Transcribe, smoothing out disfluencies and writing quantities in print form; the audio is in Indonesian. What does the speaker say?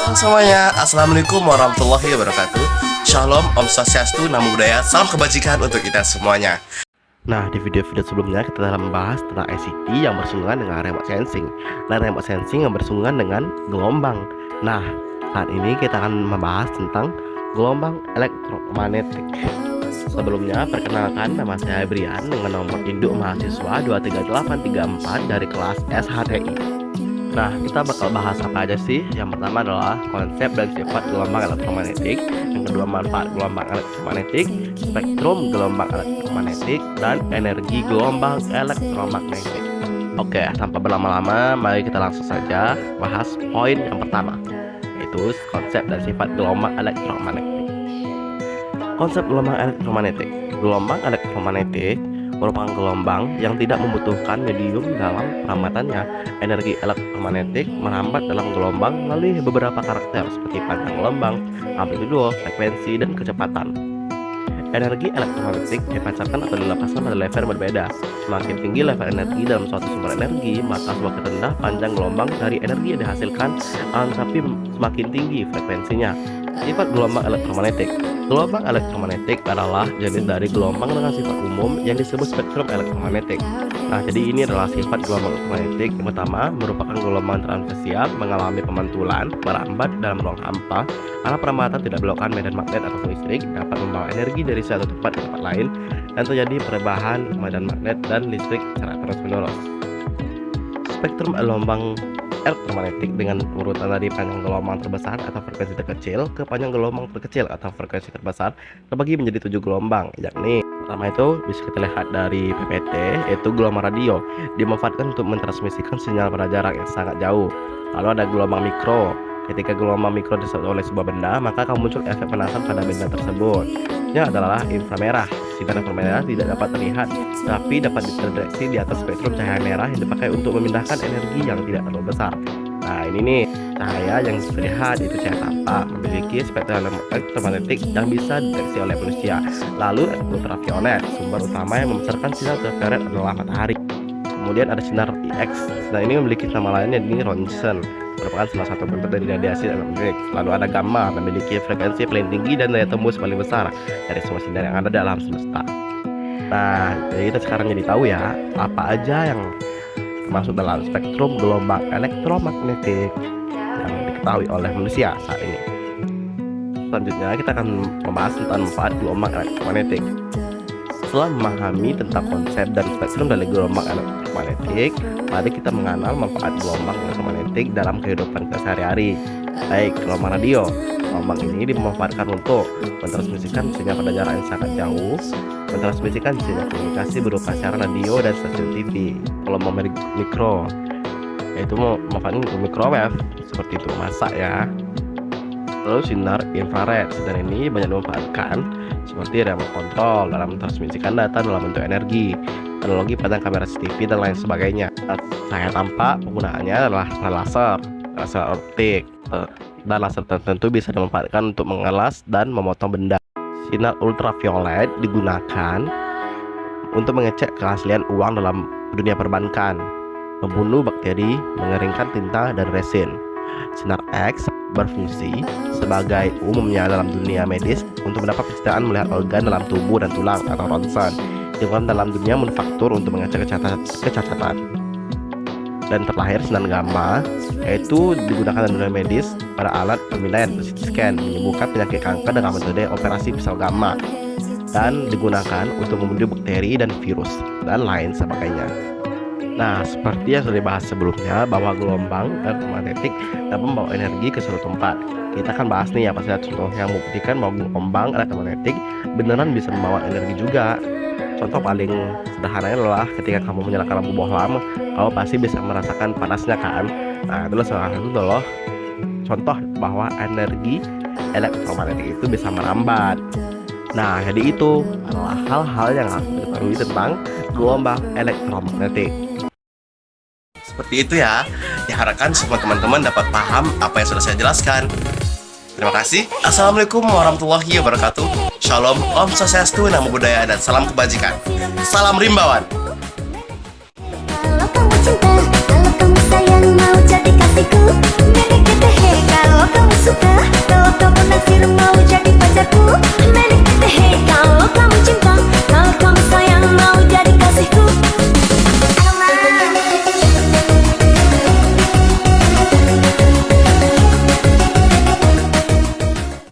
Halo semuanya, Assalamualaikum warahmatullahi wabarakatuh. Shalom, Om Swastiastu, Namo Buddhaya, salam kebajikan untuk kita semuanya. Nah, di video-video sebelumnya kita telah membahas tentang ICT yang bersinggungan dengan remote sensing dan remote sensing yang bersinggungan dengan gelombang. Nah, saat ini kita akan membahas tentang gelombang elektromagnetik. Sebelumnya, perkenalkan, nama saya Brian dengan nomor induk mahasiswa 23834 dari kelas SHTI. Nah, kita bakal bahas apa aja sih? Yang pertama adalah konsep dan sifat gelombang elektromagnetik. Yang kedua, manfaat gelombang elektromagnetik, spektrum gelombang elektromagnetik, dan energi gelombang elektromagnetik. Oke, tanpa berlama-lama, mari kita langsung saja bahas poin yang pertama, yaitu konsep dan sifat gelombang elektromagnetik. Konsep gelombang elektromagnetik. Gelombang elektromagnetik merupakan gelombang yang tidak membutuhkan medium dalam perambatannya. Energi elektromagnetik merambat dalam gelombang melalui beberapa karakter seperti panjang gelombang, amplitudo, frekuensi, dan kecepatan. Energi elektromagnetik dipancarkan atau dilepaskan pada level berbeda. Semakin tinggi level energi dalam suatu sumber energi, maka semakin rendah panjang gelombang dari energi yang dihasilkan, tapi semakin tinggi frekuensinya. Sifat gelombang elektromagnetik. Gelombang elektromagnetik adalah jenis dari gelombang dengan sifat umum yang disebut spektrum elektromagnetik. Nah, jadi ini adalah sifat gelombang elektromagnetik. Yang pertama, merupakan gelombang transversial mengalami pemantulan, merambat dalam ruang hampa. Karena perambatan tidak belokkan medan magnet atau listrik, dapat membawa energi dari satu tempat ke tempat lain, dan terjadi perubahan medan magnet dan listrik secara terus-menerus. Spektrum gelombang elektromagnetik dengan urutan dari panjang gelombang terbesar atau frekuensi terkecil ke panjang gelombang terkecil atau frekuensi terbesar terbagi menjadi 7 gelombang, yakni pertama itu bisa kita lihat dari PPT, yaitu gelombang radio, dimanfaatkan untuk mentransmisikan sinyal pada jarak yang sangat jauh. Lalu ada gelombang mikro. Ketika gelombang mikro disebut oleh sebuah benda, maka akan muncul efek panasan pada benda tersebut. Ini adalah inframerah. Sinar inframerah tidak dapat terlihat, tapi dapat terdeteksi di atas spektrum cahaya merah yang dipakai untuk memindahkan energi yang tidak terlalu besar. Nah, ini nih cahaya yang terlihat itu cahaya tampak, memiliki spektrum elektromagnetik yang bisa dideteksi oleh manusia. Lalu ultraviolet, sumber utama yang membesarkan sinar ultraviolet adalah matahari. Kemudian ada sinar X. Nah, ini memiliki nama lainnya, ini Roentgen, merupakan salah satu bentuk dari radiasi elektromagnetik. Lalu ada gamma, memiliki frekuensi paling tinggi dan daya tembus paling besar dari semua sinar yang ada dalam semesta. Nah, jadi kita sekarang jadi tahu ya, apa aja yang termasuk dalam spektrum gelombang elektromagnetik yang diketahui oleh manusia saat ini. Selanjutnya kita akan membahas tentang manfaat gelombang elektromagnetik. Setelah memahami tentang konsep dan spektrum dari gelombang elektromagnetik, mari kita mengenal manfaat gelombang elektromagnetik dalam kehidupan kita sehari-hari. Baik, gelombang radio. Gelombang ini dimanfaatkan untuk mentransmisikan sinyal pada jarak yang sangat jauh, mentransmisikan sinyal komunikasi berupa siaran radio dan stasiun TV. Gelombang mikro, yaitu memanfaatkan microwave seperti itu, masak ya. Lalu sinar infrared. Sinar ini banyak dimanfaatkan seperti remote control dalam mentransmisikan data dalam bentuk energi, teknologi pada kamera CCTV dan lain sebagainya. Cahaya tampak penggunaannya adalah laser optik, dan laser tertentu bisa dimanfaatkan untuk mengelas dan memotong benda. Sinar ultraviolet digunakan untuk mengecek keaslian uang dalam dunia perbankan, membunuh bakteri, mengeringkan tinta dan resin. Sinar X berfungsi sebagai umumnya dalam dunia medis untuk mendapat pencitraan melihat organ dalam tubuh dan tulang atau ronsen, digunakan dalam dunia manufaktur untuk mengecek kecacatan. Dan terakhir sinar gamma, yaitu digunakan dalam dunia medis pada alat pemilihan CT scan menyembuhkan penyakit kanker dengan metode operasi pisau gamma, dan digunakan untuk membunuh bakteri dan virus dan lain sebagainya. Nah, seperti yang sudah dibahas sebelumnya, bahwa gelombang elektromagnetik dapat membawa energi ke suatu tempat. Kita akan bahas nih apa saja contoh yang membuktikan bahwa gelombang elektromagnetik beneran bisa membawa energi juga. Contoh paling sederhananya adalah ketika kamu menyalakan lampu bohlam, kamu pasti bisa merasakan panasnya kan. Nah, itulah salah satu loh contoh bahwa energi elektromagnetik itu bisa merambat. Nah, jadi itu adalah hal-hal yang harus diketahui tentang gelombang elektromagnetik. Seperti itu ya. Diharapkan semua teman-teman dapat paham apa yang sudah saya jelaskan. Terima kasih. Assalamualaikum warahmatullahi wabarakatuh. Shalom, Om Swastiastu, Namo Buddhaya, dan salam kebajikan. Salam rimbawan. Kalau kamu cinta, kalau kamu sayang, mau jadi kasihku, kalau